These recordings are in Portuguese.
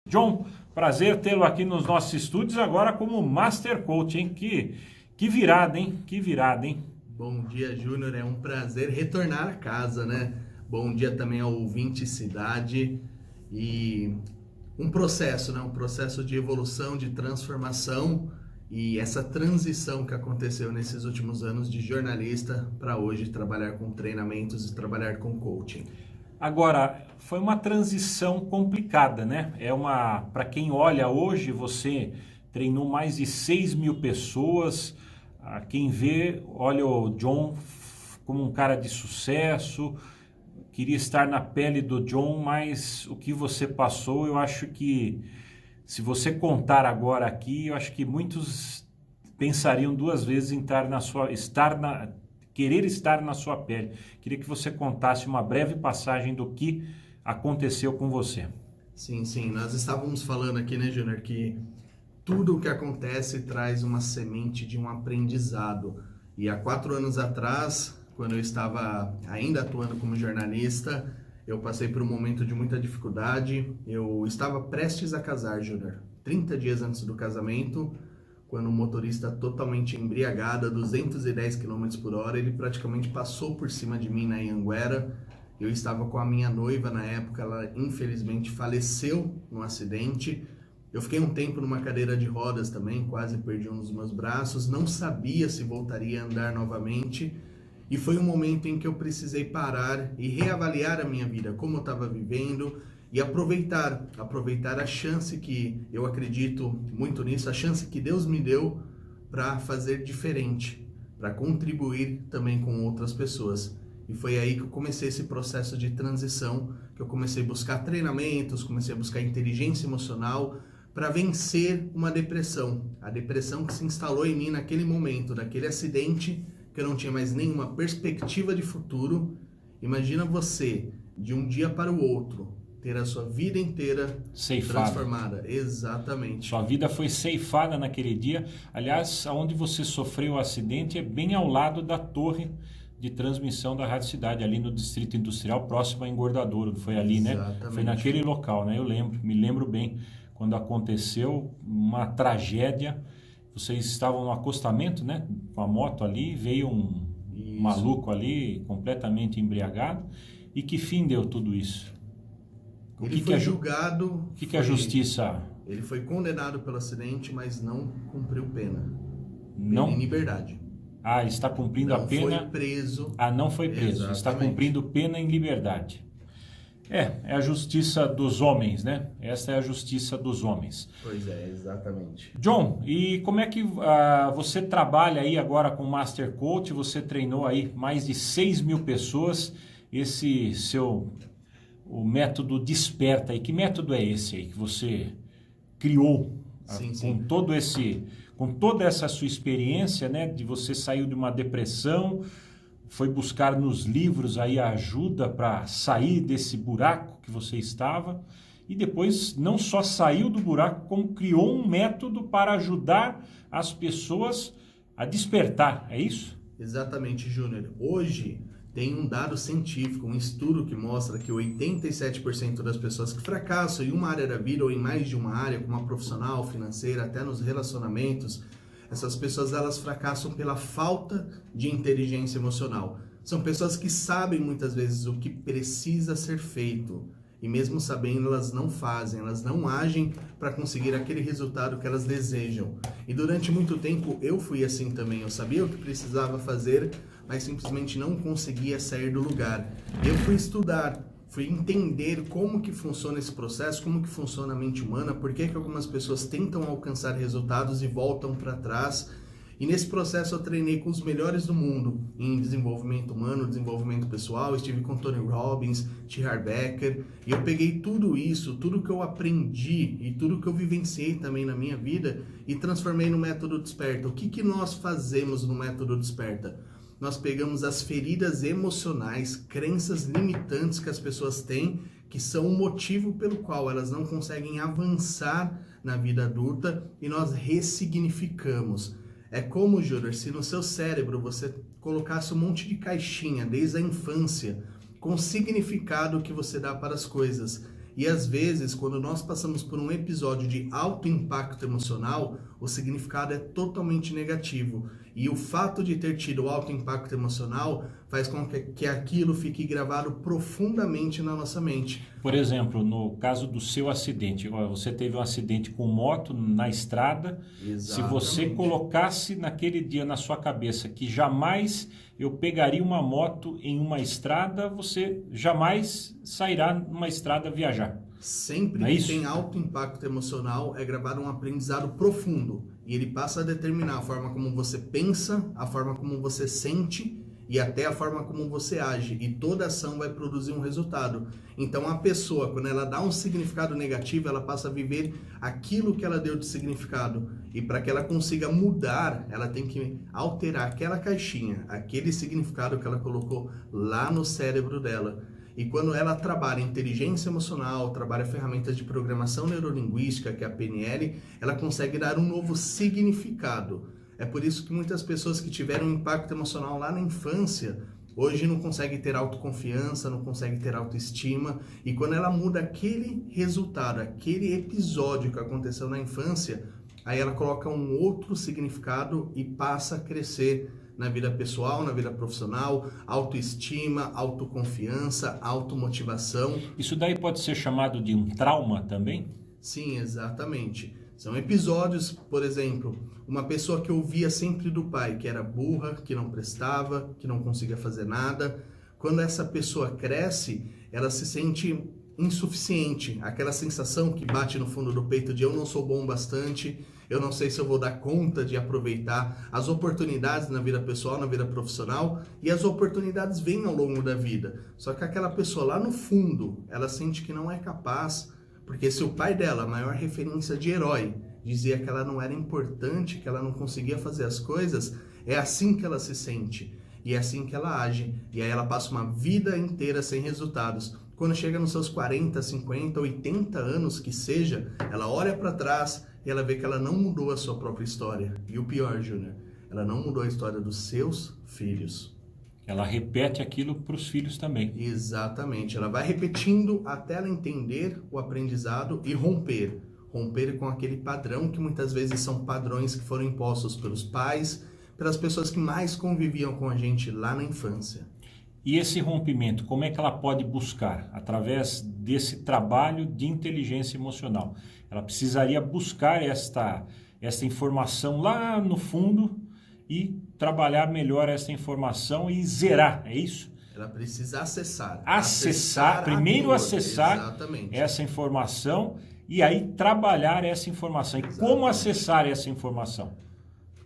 John, prazer tê-lo aqui nos nossos estúdios agora como Master Coach, hein? Que virada, hein? Que virada, hein? Bom dia, Júnior. É um prazer retornar a casa, né? Bom dia também ao ouvinte Cidade. E um processo, né? Um processo de evolução, de transformação e essa transição que aconteceu nesses últimos anos de jornalista para hoje trabalhar com treinamentos e trabalhar com coaching. Agora, foi uma transição complicada, né? Para quem olha hoje, você treinou mais de 6 mil pessoas. Quem vê, olha o John como um cara de sucesso. Queria estar na pele do John, mas o que você passou, eu acho que se você contar agora aqui, eu acho que muitos pensariam duas vezes em querer estar na sua pele. Queria que você contasse uma breve passagem do que aconteceu com você. Sim. Nós estávamos falando aqui, né, Júnior, que tudo o que acontece traz uma semente de um aprendizado. E há 4 anos atrás, quando eu estava ainda atuando como jornalista, eu passei por um momento de muita dificuldade. Eu estava prestes a casar, Júnior. 30 dias antes do casamento, quando um motorista totalmente embriagado, a 210 km por hora, ele praticamente passou por cima de mim na Anhanguera. Eu estava com a minha noiva na época, ela infelizmente faleceu no acidente. Eu fiquei um tempo numa cadeira de rodas também, quase perdi um dos meus braços, não sabia se voltaria a andar novamente. E foi um momento em que eu precisei parar e reavaliar a minha vida, como eu estava vivendo, e aproveitar a chance que eu acredito muito nisso, a chance que Deus me deu para fazer diferente, para contribuir também com outras pessoas. E foi aí que eu comecei esse processo de transição, que eu comecei a buscar treinamentos, comecei a buscar inteligência emocional para vencer uma depressão. A depressão que se instalou em mim naquele momento, daquele acidente, que eu não tinha mais nenhuma perspectiva de futuro. Imagina você, de um dia para o outro, ter a sua vida inteira ceifada. Transformada. Exatamente. Sua vida foi ceifada naquele dia. Aliás, onde você sofreu o acidente é bem ao lado da torre de transmissão da Rádio Cidade, ali no Distrito Industrial, próximo a Engordadouro. Foi ali, Exatamente. né? Foi naquele local, né? Me lembro bem quando aconteceu uma tragédia. Vocês estavam no acostamento, né? Com a moto ali, veio um maluco ali, completamente embriagado. E que fim deu tudo isso? Ele foi julgado. O que a justiça... Ele foi condenado pelo acidente, mas não cumpriu pena. Não? Em liberdade. Ele está cumprindo a pena... Não foi preso. Não foi preso. Exatamente. Está cumprindo pena em liberdade. É a justiça dos homens, né? Essa é a justiça dos homens. Pois é, exatamente. John, e como é que você trabalha aí agora com Master Coach? Você treinou aí mais de 6 mil pessoas. O método Desperta aí. Que método é esse aí que você criou? Sim. Com toda essa sua experiência, né? De você saiu de uma depressão, foi buscar nos livros aí a ajuda para sair desse buraco que você estava, e depois não só saiu do buraco, como criou um método para ajudar as pessoas a despertar, é isso? Exatamente, Júnior. Hoje tem um dado científico, um estudo que mostra que 87% das pessoas que fracassam em uma área da vida ou em mais de uma área, como a profissional, financeira, até nos relacionamentos, essas pessoas elas fracassam pela falta de inteligência emocional. São pessoas que sabem muitas vezes o que precisa ser feito e mesmo sabendo elas não fazem, elas não agem para conseguir aquele resultado que elas desejam. E durante muito tempo eu fui assim também, eu sabia o que precisava fazer, mas simplesmente não conseguia sair do lugar. Eu fui estudar, fui entender como que funciona esse processo, como que funciona a mente humana, por que algumas pessoas tentam alcançar resultados e voltam para trás. E nesse processo eu treinei com os melhores do mundo em desenvolvimento humano, desenvolvimento pessoal. Estive com Tony Robbins, T. Harv Eker, e eu peguei tudo isso, tudo que eu aprendi e tudo que eu vivenciei também na minha vida e transformei no método Desperta. O que nós fazemos no método Desperta? Nós pegamos as feridas emocionais, crenças limitantes que as pessoas têm, que são o motivo pelo qual elas não conseguem avançar na vida adulta, e nós ressignificamos. É como, Júnior, se no seu cérebro você colocasse um monte de caixinha desde a infância, com o significado que você dá para as coisas. E às vezes, quando nós passamos por um episódio de alto impacto emocional, o significado é totalmente negativo. E o fato de ter tido alto impacto emocional faz com que aquilo fique gravado profundamente na nossa mente. Por exemplo, no caso do seu acidente, você teve um acidente com moto na estrada. Exatamente. Se você colocasse naquele dia na sua cabeça que jamais eu pegaria uma moto em uma estrada, você jamais sairá numa estrada viajar. Sempre que tem alto impacto emocional, é gravado um aprendizado profundo. E ele passa a determinar a forma como você pensa, a forma como você sente e até a forma como você age. E toda ação vai produzir um resultado. Então a pessoa, quando ela dá um significado negativo, ela passa a viver aquilo que ela deu de significado. E para que ela consiga mudar, ela tem que alterar aquela caixinha, aquele significado que ela colocou lá no cérebro dela. E quando ela trabalha inteligência emocional, trabalha ferramentas de programação neurolinguística, que é a PNL, ela consegue dar um novo significado. É por isso que muitas pessoas que tiveram um impacto emocional lá na infância, hoje não conseguem ter autoconfiança, não conseguem ter autoestima. E quando ela muda aquele resultado, aquele episódio que aconteceu na infância, aí ela coloca um outro significado e passa a crescer na vida pessoal, na vida profissional, autoestima, autoconfiança, automotivação. Isso daí pode ser chamado de um trauma também? Sim, exatamente. São episódios, por exemplo, uma pessoa que ouvia sempre do pai, que era burra, que não prestava, que não conseguia fazer nada. Quando essa pessoa cresce, ela se sente insuficiente, aquela sensação que bate no fundo do peito de eu não sou bom bastante, eu não sei se eu vou dar conta de aproveitar as oportunidades na vida pessoal, na vida profissional, e as oportunidades vêm ao longo da vida. Só que aquela pessoa lá no fundo, ela sente que não é capaz, porque se o pai dela, a maior referência de herói, dizia que ela não era importante, que ela não conseguia fazer as coisas, é assim que ela se sente, e é assim que ela age, e aí ela passa uma vida inteira sem resultados. Quando chega nos seus 40, 50, 80 anos que seja, ela olha para trás e ela vê que ela não mudou a sua própria história. E o pior, Júnior, ela não mudou a história dos seus filhos. Ela repete aquilo para os filhos também. Exatamente. Ela vai repetindo até ela entender o aprendizado e romper. Romper com aquele padrão que muitas vezes são padrões que foram impostos pelos pais, pelas pessoas que mais conviviam com a gente lá na infância. E esse rompimento, como é que ela pode buscar? Através desse trabalho de inteligência emocional. Ela precisaria buscar esta informação lá no fundo e trabalhar melhor essa informação e zerar, é isso? Ela precisa acessar. Primeiro acessar Exatamente. Essa informação e aí trabalhar essa informação. E como acessar essa informação?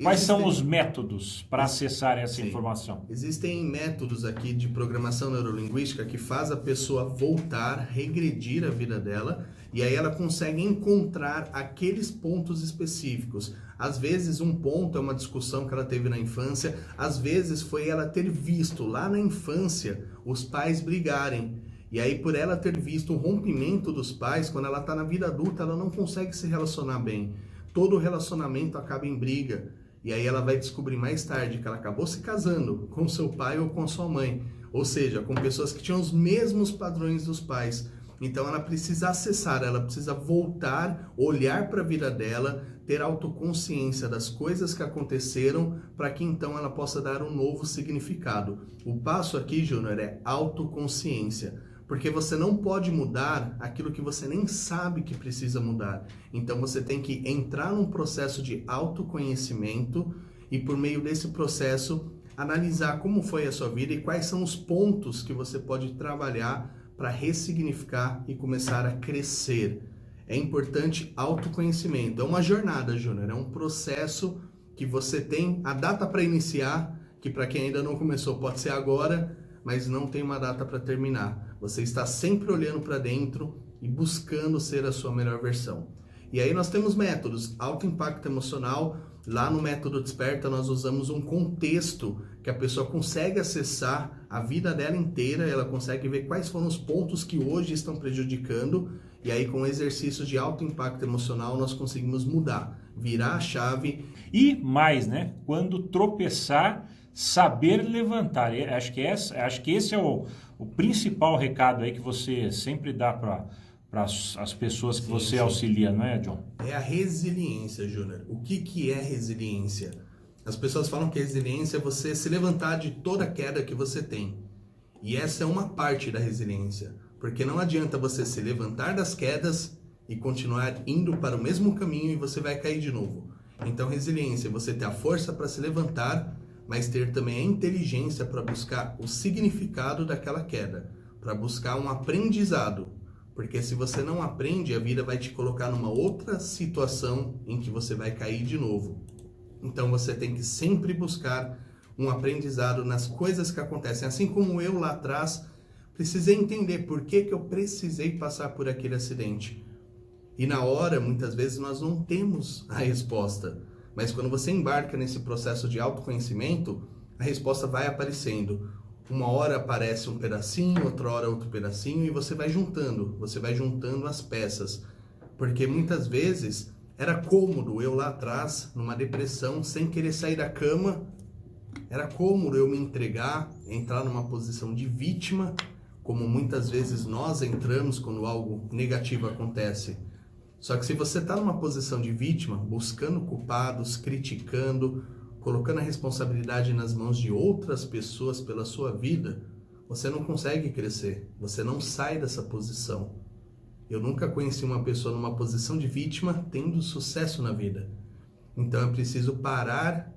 Quais são os métodos para acessar essa informação? Existem métodos aqui de programação neurolinguística que faz a pessoa voltar, regredir a vida dela, e aí ela consegue encontrar aqueles pontos específicos. Às vezes um ponto é uma discussão que ela teve na infância, às vezes foi ela ter visto lá na infância os pais brigarem. E aí por ela ter visto o rompimento dos pais, quando ela está na vida adulta, ela não consegue se relacionar bem. Todo relacionamento acaba em briga. E aí ela vai descobrir mais tarde que ela acabou se casando com seu pai ou com sua mãe. Ou seja, com pessoas que tinham os mesmos padrões dos pais. Então ela precisa acessar, ela precisa voltar, olhar para a vida dela, ter autoconsciência das coisas que aconteceram, para que então ela possa dar um novo significado. O passo aqui, Júnior, é autoconsciência. Porque você não pode mudar aquilo que você nem sabe que precisa mudar. Então você tem que entrar num processo de autoconhecimento e por meio desse processo analisar como foi a sua vida e quais são os pontos que você pode trabalhar para ressignificar e começar a crescer. É importante autoconhecimento. É uma jornada, Júnior. É um processo que você tem a data para iniciar, que para quem ainda não começou pode ser agora, mas não tem uma data para terminar. Você está sempre olhando para dentro e buscando ser a sua melhor versão. E aí nós temos métodos, alto impacto emocional. Lá no método Desperta nós usamos um contexto que a pessoa consegue acessar a vida dela inteira, ela consegue ver quais foram os pontos que hoje estão prejudicando, e aí com exercícios de alto impacto emocional nós conseguimos mudar, virar a chave. E mais, né? Quando tropeçar, saber levantar. Acho que esse é o principal recado aí que você sempre dá para para as pessoas que Sim, você sim. auxilia, não é, John? É a resiliência, Júnior. O que é resiliência? As pessoas falam que resiliência é você se levantar de toda queda que você tem. E essa é uma parte da resiliência. Porque não adianta você se levantar das quedas e continuar indo para o mesmo caminho e você vai cair de novo. Então, resiliência é você ter a força para se levantar, mas ter também a inteligência para buscar o significado daquela queda, para buscar um aprendizado. Porque se você não aprende, a vida vai te colocar numa outra situação em que você vai cair de novo. Então você tem que sempre buscar um aprendizado nas coisas que acontecem. Assim como eu lá atrás precisei entender por que eu precisei passar por aquele acidente. E na hora, muitas vezes, nós não temos a resposta. Mas quando você embarca nesse processo de autoconhecimento, a resposta vai aparecendo. Uma hora aparece um pedacinho, outra hora outro pedacinho, e você vai juntando as peças. Porque muitas vezes era cômodo eu lá atrás, numa depressão, sem querer sair da cama, era cômodo eu me entregar, entrar numa posição de vítima, como muitas vezes nós entramos quando algo negativo acontece. Só que se você está numa posição de vítima, buscando culpados, criticando, colocando a responsabilidade nas mãos de outras pessoas pela sua vida, você não consegue crescer, você não sai dessa posição. Eu nunca conheci uma pessoa numa posição de vítima tendo sucesso na vida. Então é preciso parar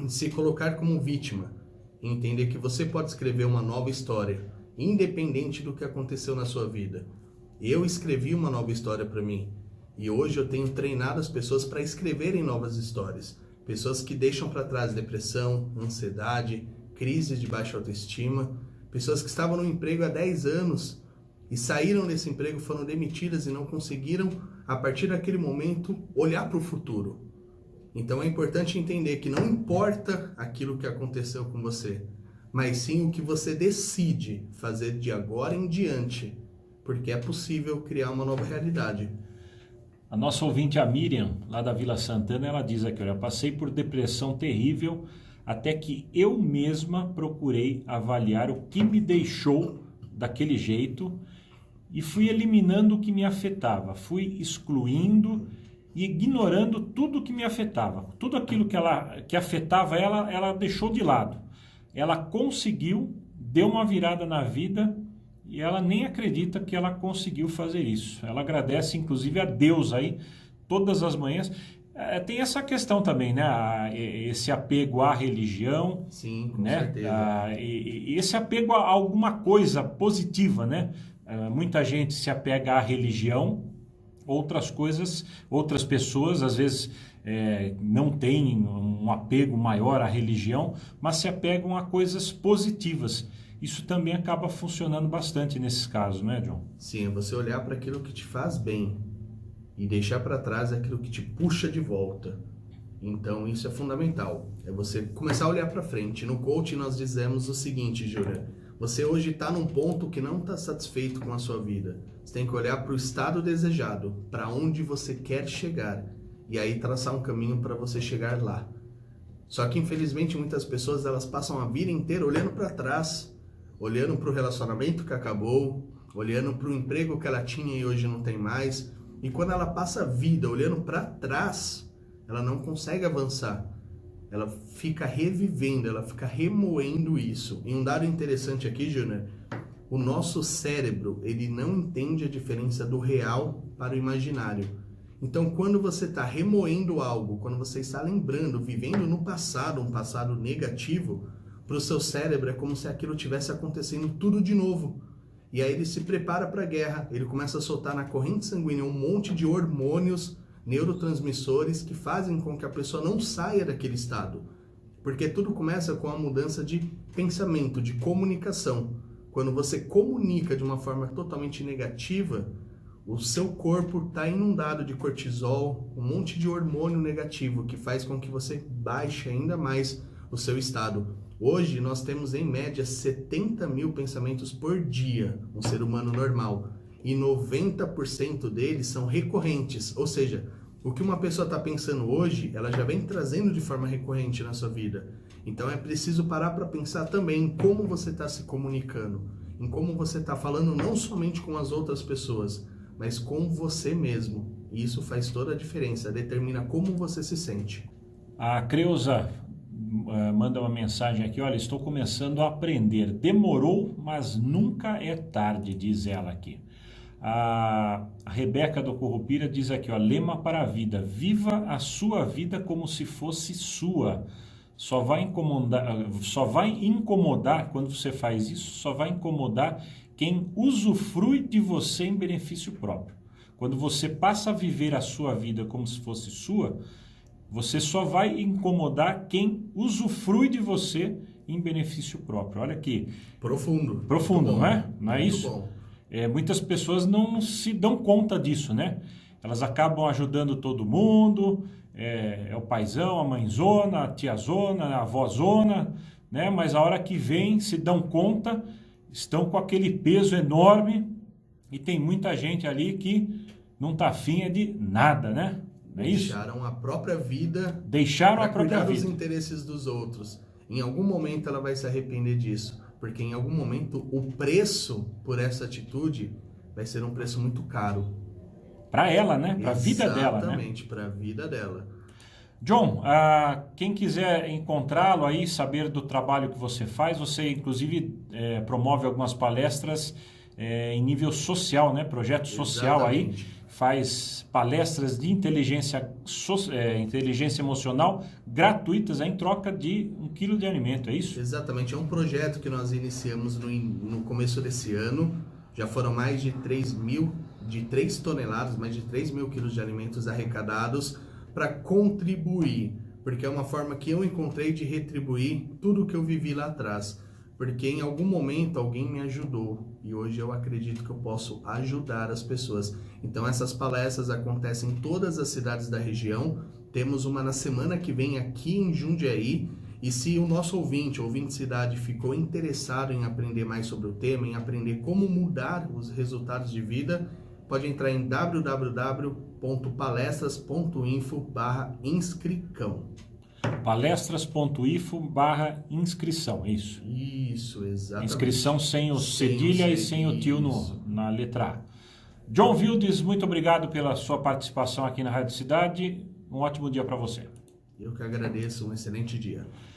de se colocar como vítima e entender que você pode escrever uma nova história, independente do que aconteceu na sua vida. Eu escrevi uma nova história para mim e hoje eu tenho treinado as pessoas para escreverem novas histórias. Pessoas que deixam para trás depressão, ansiedade, crises de baixa autoestima, pessoas que estavam no emprego há 10 anos e saíram desse emprego, foram demitidas e não conseguiram, a partir daquele momento, olhar para o futuro. Então é importante entender que não importa aquilo que aconteceu com você, mas sim o que você decide fazer de agora em diante, porque é possível criar uma nova realidade. A nossa ouvinte, a Miriam, lá da Vila Santana, ela diz aqui, olha, passei por depressão terrível até que eu mesma procurei avaliar o que me deixou daquele jeito e fui eliminando o que me afetava, fui excluindo e ignorando tudo que me afetava. Tudo aquilo que afetava ela, ela deixou de lado. Ela conseguiu, deu uma virada na vida e ela nem acredita que ela conseguiu fazer isso. Ela agradece, inclusive, a Deus aí, todas as manhãs. Tem essa questão também, né? Esse apego à religião. Sim, com né? certeza. E esse apego a alguma coisa positiva, né? Muita gente se apega à religião, outras pessoas, às vezes, não têm um apego maior à religião, mas se apegam a coisas positivas. Isso também acaba funcionando bastante nesses casos, né, John? Sim, é você olhar para aquilo que te faz bem e deixar para trás aquilo que te puxa de volta. Então isso é fundamental, é você começar a olhar para frente. No coaching nós dizemos o seguinte, Júlia, você hoje está num ponto que não está satisfeito com a sua vida. Você tem que olhar para o estado desejado, para onde você quer chegar e aí traçar um caminho para você chegar lá. Só que infelizmente muitas pessoas elas passam a vida inteira olhando para trás, olhando para o relacionamento que acabou, olhando para o emprego que ela tinha e hoje não tem mais. E quando ela passa a vida olhando para trás, ela não consegue avançar. Ela fica revivendo, ela fica remoendo isso. E um dado interessante aqui, Júnior, o nosso cérebro, ele não entende a diferença do real para o imaginário. Então, quando você está remoendo algo, quando você está lembrando, vivendo no passado, um passado negativo, para o seu cérebro é como se aquilo tivesse acontecendo tudo de novo. E aí ele se prepara para a guerra, ele começa a soltar na corrente sanguínea um monte de hormônios, neurotransmissores que fazem com que a pessoa não saia daquele estado. Porque tudo começa com a mudança de pensamento, de comunicação. Quando você comunica de uma forma totalmente negativa, o seu corpo está inundado de cortisol, um monte de hormônio negativo que faz com que você baixe ainda mais o seu estado. Hoje nós temos em média 70 mil pensamentos por dia, um ser humano normal, e 90% deles são recorrentes, ou seja, o que uma pessoa está pensando hoje, ela já vem trazendo de forma recorrente na sua vida. Então é preciso parar para pensar também em como você está se comunicando, em como você está falando não somente com as outras pessoas, mas com você mesmo. E isso faz toda a diferença, determina como você se sente. A Creuza manda uma mensagem aqui, olha, estou começando a aprender. Demorou, mas nunca é tarde, diz ela aqui. A Rebeca do Currupira diz aqui, ó, lema para a vida, viva a sua vida como se fosse sua. Só vai incomodar quando você faz isso, só vai incomodar quem usufrui de você em benefício próprio. Quando você passa a viver a sua vida como se fosse sua, você só vai incomodar quem usufrui de você em benefício próprio. Olha aqui. Profundo. Profundo, não é? Não é muito isso? Bom. Muitas pessoas não se dão conta disso, né? Elas acabam ajudando todo mundo, é o paizão, a mãezona, a tiazona, a avózona, né? Mas a hora que vem, se dão conta, estão com aquele peso enorme e tem muita gente ali que não tá afim de nada, né? Não é isso? Deixaram a própria vida. Deixaram a própria cuidar vida. dos interesses dos outros. Em algum momento ela vai se arrepender disso, porque em algum momento o preço por essa atitude vai ser um preço muito caro. Para ela, né? Para a vida dela, né? Exatamente, para a vida dela. John, quem quiser encontrá-lo aí, saber do trabalho que você faz, você inclusive promove algumas palestras em nível social, né? Projeto social. Exatamente. Aí, faz palestras de inteligência emocional gratuitas em troca de 1 quilo de alimento, é isso? Exatamente, é um projeto que nós iniciamos no começo desse ano. Já foram mais de 3 toneladas, mais de 3 mil quilos de alimentos arrecadados para contribuir, porque é uma forma que eu encontrei de retribuir tudo que eu vivi lá atrás, porque em algum momento alguém me ajudou e hoje eu acredito que eu posso ajudar as pessoas. Então essas palestras acontecem em todas as cidades da região, temos uma na semana que vem aqui em Jundiaí. E se o nosso ouvinte cidade, ficou interessado em aprender mais sobre o tema, em aprender como mudar os resultados de vida, pode entrar em www.palestras.info/inscrição. Palestras.info/inscrição, é isso? Isso, exatamente. Inscrição sem o cedilha e sem o tio na letra A. John Wildes, muito obrigado pela sua participação aqui na Rádio Cidade. Um ótimo dia para você. Eu que agradeço, um excelente dia.